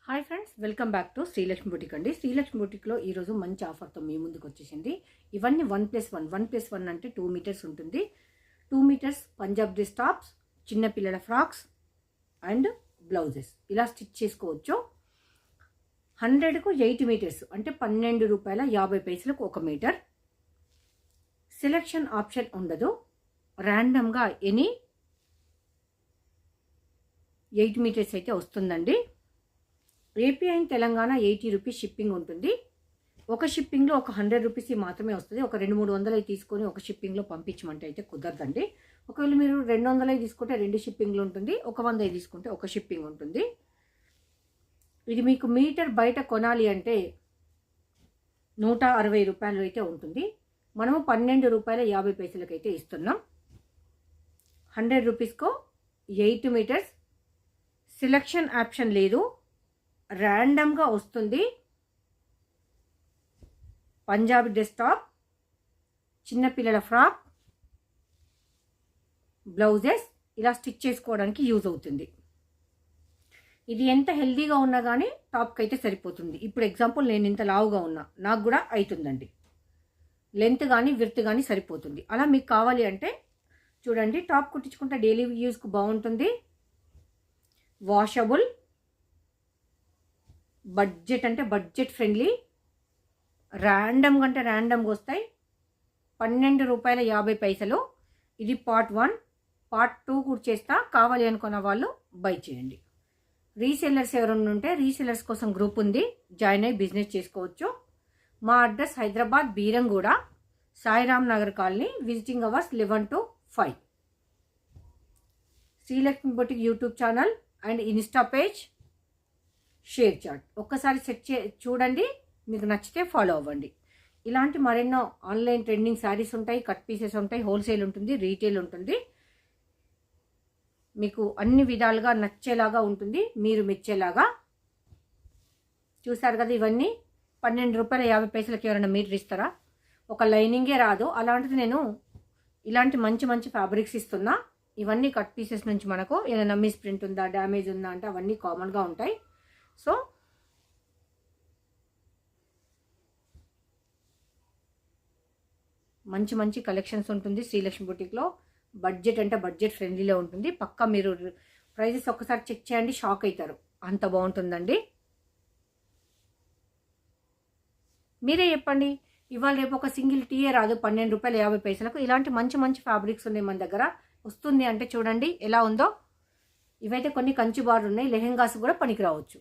Hi friends, welcome back to Srilakshmi boutique అండి. శ్రీలక్ష్మి బుటిక్లో ఈరోజు మంచి ఆఫర్తో మీ ముందుకు వచ్చేసింది. ఇవన్నీ 1+1 అంటే 2 మీటర్స్ ఉంటుంది. 2 మీటర్స్ పంజాబ్ డ్రెస్ టాప్స్, చిన్నపిల్లల ఫ్రాక్స్ అండ్ బ్లౌజెస్ ఇలా స్టిచ్ చేసుకోవచ్చు. 100కు 8 మీటర్స్ అంటే ₹12.50 ఒక మీటర్. సెలెక్షన్ ఆప్షన్ ఉండదు, ర్యాండమ్గా ఎనీ 8 మీటర్స్ అయితే వస్తుందండి. AP and Telangana 80 rupees shipping ఉంటుంది. ఒక షిప్పింగ్లో ఒక 100 రూపీస్ మాత్రమే వస్తుంది. ఒక 200-300 తీసుకొని ఒక షిప్పింగ్లో పంపించమంటే అయితే కుదరదండి. ఒకవేళ మీరు 200 తీసుకుంటే 2 షిప్పింగ్లు ఉంటుంది, ఒక 100 తీసుకుంటే ఒక షిప్పింగ్ ఉంటుంది. ఇది మీకు మీటర్ బయట కొనాలి అంటే ₹160 అయితే ఉంటుంది. మనము ₹12.50 అయితే ఇస్తున్నాం. 100 రూపీస్కు 8 మీటర్స్. సెలెక్షన్ ఆప్షన్ లేదు, ర్యాండమ్గా వస్తుంది. పంజాబీ డ్రెస్ టాప్, చిన్నపిల్లల ఫ్రాక్, బ్లౌజెస్ ఇలా స్టిచ్ చేసుకోవడానికి యూజ్ అవుతుంది. ఇది ఎంత హెల్దీగా ఉన్నా కానీ టాప్కి అయితే సరిపోతుంది. ఇప్పుడు ఎగ్జాంపుల్ నేను ఇంత లావుగా ఉన్నా, నాకు కూడా అవుతుందండి. లెంత్ కానీ విడ్త్ కానీ సరిపోతుంది. అలా మీకు కావాలి అంటే చూడండి, టాప్ కుట్టించుకుంటే డైలీ యూజ్కు బాగుంటుంది. వాషబుల్, బడ్జెట్ అంటే బడ్జెట్ ఫ్రెండ్లీ, ర్యాండమ్గా అంటే ర్యాండమ్గా వస్తాయి. ₹12.50. ఇది పార్ట్ 1. పార్ట్ 2 కూడా చేస్తా. కావాలి అనుకున్న వాళ్ళు బై చేయండి. రీసెల్లర్స్ ఎవరైనా ఉంటే రీసెల్లర్స్ కోసం గ్రూప్ ఉంది, జాయిన్ అయ్యి బిజినెస్ చేసుకోవచ్చు. మా address Hyderabad Beeramguda, Sairam Nagar colony. Visiting hours 11 to 5. Srilakshmi boutique YouTube channel and insta page, ShareChat ఒక్కసారి చూడండి, మీకు నచ్చితే ఫాలో అవ్వండి. ఇలాంటి మరెన్నో ఆన్లైన్ ట్రెండింగ్ శారీస్ ఉంటాయి, కట్ పీసెస్ ఉంటాయి, హోల్సేల్ ఉంటుంది, రీటైల్ ఉంటుంది. మీకు అన్ని విధాలుగా నచ్చేలాగా ఉంటుంది, మీరు మెచ్చేలాగా. చూసారు కదా, ఇవన్నీ ₹12.50 ఎవరైనా మీటర్ ఇస్తారా? ఒక లైనింగే రాదు. అలాంటిది నేను ఇలాంటి మంచి మంచి ఫ్యాబ్రిక్స్ ఇస్తున్నా. ఇవన్నీ కట్ పీసెస్ నుంచి మనకు ఏదైనా మిస్ ప్రింట్ ఉందా, డ్యామేజ్ ఉందా అంటే అవన్నీ కామన్గా ఉంటాయి. సో మంచి మంచి కలెక్షన్స్ ఉంటుంది శ్రీలక్ష్మి బుటిక్లో. బడ్జెట్ అంటే బడ్జెట్ ఫ్రెండ్లీలో ఉంటుంది. పక్కా మీరు ప్రైజెస్ ఒక్కసారి చెక్ చేయండి, షాక్ అవుతారు, అంత బాగుంటుందండి. మీరే చెప్పండి, ఇవాళ రేపు ఒక సింగిల్ టీయే రాదు ₹12.50. ఇలాంటి మంచి మంచి ఫ్యాబ్రిక్స్ ఉన్నాయి మన దగ్గర. వస్తుంది అంటే చూడండి ఎలా ఉందో. ఇవైతే కొన్ని కంచి బార్డర్ ఉన్నాయి, లెహెంగాస్ కూడా పనికి రావచ్చు.